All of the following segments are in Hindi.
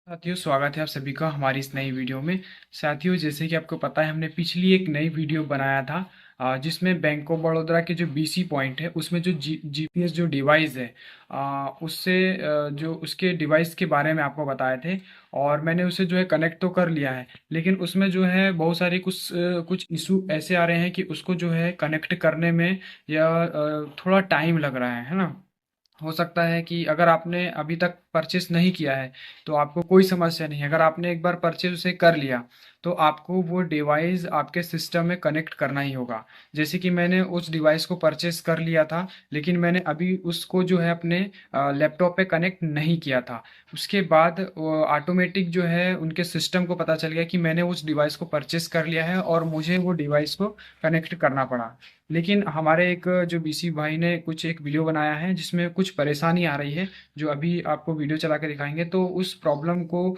साथियों, स्वागत है आप सभी का हमारी इस नई वीडियो में। साथियों, जैसे कि आपको पता है, हमने पिछली एक नई वीडियो बनाया था जिसमें बैंक ऑफ बड़ौदा के जो बीसी पॉइंट है उसमें जो जीपीएस जो डिवाइस है उससे जो उसके डिवाइस के बारे में आपको बताए थे। और मैंने उसे जो है कनेक्ट तो कर लिया है, लेकिन उसमें जो है बहुत सारे कुछ इशू ऐसे आ रहे हैं कि उसको जो है कनेक्ट करने में या थोड़ा टाइम लग रहा है ना। हो सकता है कि अगर आपने अभी तक परचेस नहीं किया है तो आपको कोई समस्या नहीं है। अगर आपने एक बार परचेस उसे कर लिया तो आपको वो डिवाइस आपके सिस्टम में कनेक्ट करना ही होगा। जैसे कि मैंने उस डिवाइस को परचेस कर लिया था, लेकिन मैंने अभी उसको जो है अपने लैपटॉप पे कनेक्ट नहीं किया था। उसके बाद ऑटोमेटिक जो है उनके सिस्टम को पता चल गया कि मैंने उस डिवाइस को परचेस कर लिया है और मुझे वो डिवाइस को कनेक्ट करना पड़ा। लेकिन हमारे एक जो बीसी भाई ने कुछ एक वीडियो बनाया है जिसमें कुछ परेशानी आ रही है, जो अभी आपको वीडियो चला के दिखाएंगे। तो उस प्रॉब्लम को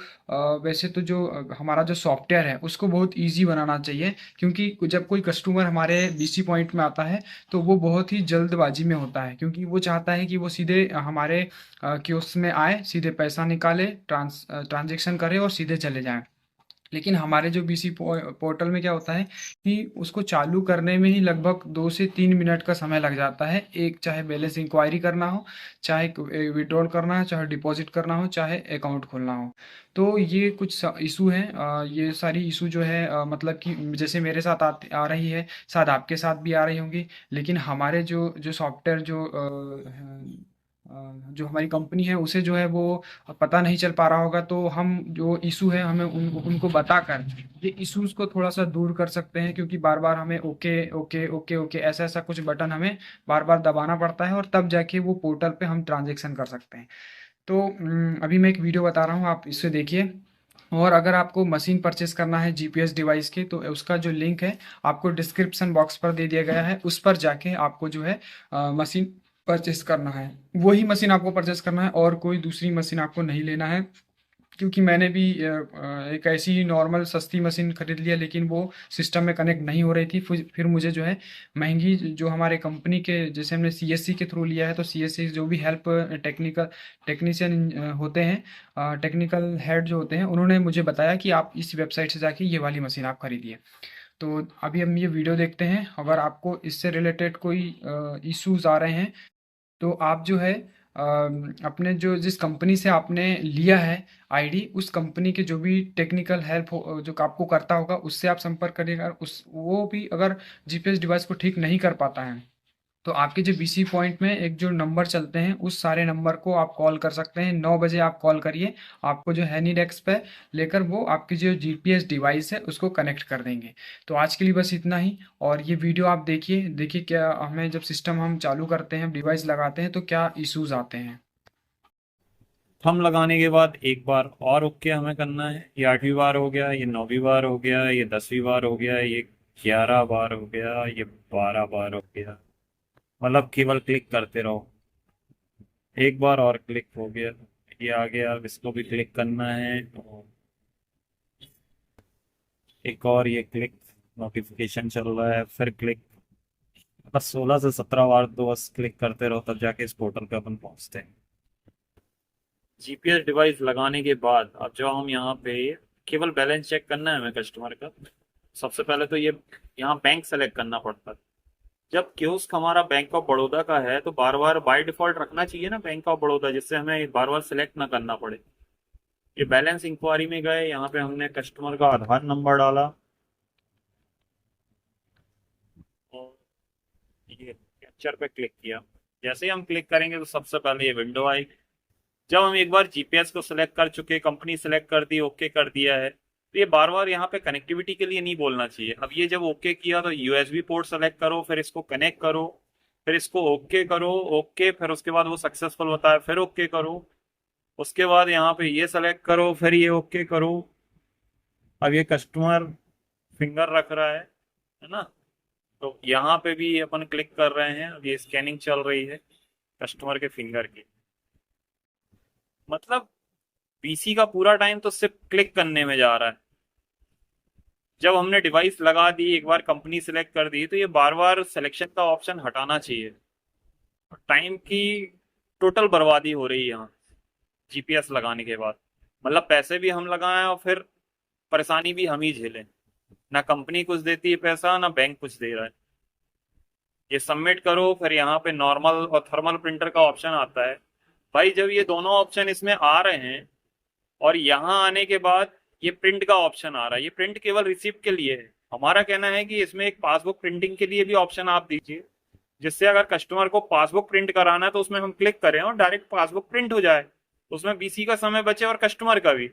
वैसे तो जो हमारा जो सॉफ्टवेयर है उसको बहुत इजी बनाना चाहिए, क्योंकि जब कोई कस्टमर हमारे बीसी पॉइंट में आता है तो वो बहुत ही जल्दबाजी में होता है, क्योंकि वो चाहता है कि वो सीधे हमारे कियोस्क में आए, सीधे पैसा निकाले, ट्रांजेक्शन करे और सीधे चले जाएं। लेकिन हमारे जो बीसी पोर्टल में क्या होता है कि उसको चालू करने में ही लगभग 2 से 3 मिनट का समय लग जाता है। एक, चाहे बैलेंस इंक्वायरी करना हो, चाहे विड्रॉल करना हो, चाहे डिपॉजिट करना हो, चाहे अकाउंट खोलना हो। तो ये कुछ इशू हैं। ये सारी इशू जो है मतलब कि जैसे मेरे साथ आ रही है, शायद आपके साथ भी आ रही होंगी। लेकिन हमारे जो जो सॉफ्टवेयर जो हमारी कंपनी है उसे जो है वो पता नहीं चल पा रहा होगा। तो हम जो इशू है हमें उनको बताकर ये इश्यूज को थोड़ा सा दूर कर सकते हैं, क्योंकि बार बार हमें ओके ओके ओके ओके ऐसा ऐसा कुछ बटन हमें बार बार दबाना पड़ता है और तब जाके वो पोर्टल पे हम ट्रांजेक्शन कर सकते हैं। तो अभी मैं एक वीडियो बता रहा हूँ, आप इससे देखिए। और अगर आपको मशीन परचेस करना है जीपीएस डिवाइस की, तो उसका जो लिंक है आपको डिस्क्रिप्शन बॉक्स पर दे दिया गया है। उस पर जाके आपको जो है मशीन परचेस करना है। वही मशीन आपको परचेस करना है और कोई दूसरी मशीन आपको नहीं लेना है। क्योंकि मैंने भी एक ऐसी ही नॉर्मल सस्ती मशीन खरीद लिया, लेकिन वो सिस्टम में कनेक्ट नहीं हो रही थी। फिर मुझे जो है महंगी, जो हमारे कंपनी के, जैसे हमने सीएससी के थ्रू लिया है, तो सीएससी जो भी हेल्प टेक्नीशियन होते हैं, टेक्निकल हेड जो होते हैं, उन्होंने मुझे बताया कि आप इस वेबसाइट से जाके ये वाली मशीन आप खरीदिए। तो अभी हम ये वीडियो देखते हैं। अगर आपको इससे रिलेटेड कोई इश्यूज आ रहे हैं तो आप जो है अपने जो जिस कंपनी से आपने लिया है आईडी, उस कंपनी के जो भी टेक्निकल हेल्प हो जो आपको करता होगा उससे आप संपर्क करिएगा। उस वो भी अगर जीपीएस डिवाइस को ठीक नहीं कर पाता है तो आपके जो बीसी पॉइंट में एक जो नंबर चलते हैं उस सारे नंबर को आप कॉल कर सकते हैं। 9 बजे आप कॉल करिए, आपको जो है नी डेस्क पे लेकर वो आपकी जो जीपीएस डिवाइस है उसको कनेक्ट कर देंगे। तो आज के लिए बस इतना ही। और ये वीडियो आप देखिए देखिए क्या हमें जब सिस्टम हम चालू करते हैं, डिवाइस लगाते हैं, तो क्या इश्यूज आते हैं। थंब लगाने के बाद एक बार और ओके हमें करना है। ये 8वीं बार हो गया, ये 9वीं बार हो गया, ये 10वीं बार हो गया, ये 11 बार हो गया, ये 12 बार हो गया। मतलब केवल क्लिक करते रहो। एक बार और क्लिक हो गया, ये आ गया। अब इसको भी क्लिक करना है और एक और ये क्लिक, नोटिफिकेशन चल रहा है, फिर क्लिक। बस 16 से 17 बार तो बस क्लिक करते रहो, तब जाके इस पोर्टल पे अपन पहुंचते हैं। जीपीएस डिवाइस लगाने के बाद अब जो हम यहाँ पे केवल बैलेंस चेक करना है हमें कस्टमर का। सबसे पहले तो ये यहाँ बैंक सेलेक्ट करना पड़ता है। जब कियोस्क हमारा बैंक ऑफ बड़ौदा का है तो बार बार बाय डिफॉल्ट रखना चाहिए ना बैंक ऑफ बड़ौदा, जिससे हमें बार बार सेलेक्ट ना करना पड़े। ये बैलेंस इंक्वायरी में गए, यहाँ पे हमने कस्टमर का आधार नंबर डाला और ये कैप्चर पे क्लिक किया। जैसे ही हम क्लिक करेंगे तो सबसे पहले ये विंडो आएगी। जब हम एक बार जीपीएस को सिलेक्ट कर चुके, कंपनी सिलेक्ट कर दी, ओके कर दिया है, तो ये बार बार यहाँ पे कनेक्टिविटी के लिए नहीं बोलना चाहिए। अब ये जब ओके किया तो यूएसबी पोर्ट सेलेक्ट करो, फिर इसको कनेक्ट करो, फिर इसको ओके करो। ओके, फिर उसके बाद वो सक्सेसफुल होता है, फिर ओके करो। उसके बाद यहाँ पे ये सेलेक्ट करो, फिर ये ओके करो। अब ये कस्टमर फिंगर रख रहा है ना। तो यहाँ पे भी अपन क्लिक कर रहे हैं, अब ये स्कैनिंग चल रही है कस्टमर के फिंगर की। मतलब पीसी का पूरा टाइम तो सिर्फ क्लिक करने में जा रहा है। जब हमने डिवाइस लगा दी, एक बार कंपनी सिलेक्ट कर दी, तो ये बार बार सिलेक्शन का ऑप्शन हटाना चाहिए। टाइम की टोटल बर्बादी हो रही है यहाँ जीपीएस लगाने के बाद। मतलब पैसे भी हम लगाएं और फिर परेशानी भी हम ही झेलें। ना कंपनी कुछ देती है पैसा, ना बैंक कुछ दे रहा है। ये सबमिट करो, फिर यहाँ पे नॉर्मल और थर्मल प्रिंटर का ऑप्शन आता है। भाई जब ये दोनों ऑप्शन इसमें आ रहे हैं और यहाँ आने के बाद ये प्रिंट का ऑप्शन आ रहा है, ये प्रिंट केवल रिसिप्ट के लिए है। हमारा कहना है कि इसमें एक पासबुक प्रिंटिंग के लिए भी ऑप्शन आप दीजिए, जिससे अगर कस्टमर को पासबुक प्रिंट कराना है तो उसमें हम क्लिक करें और डायरेक्ट पासबुक प्रिंट हो जाए, उसमें बीसी का समय बचे और कस्टमर का भी।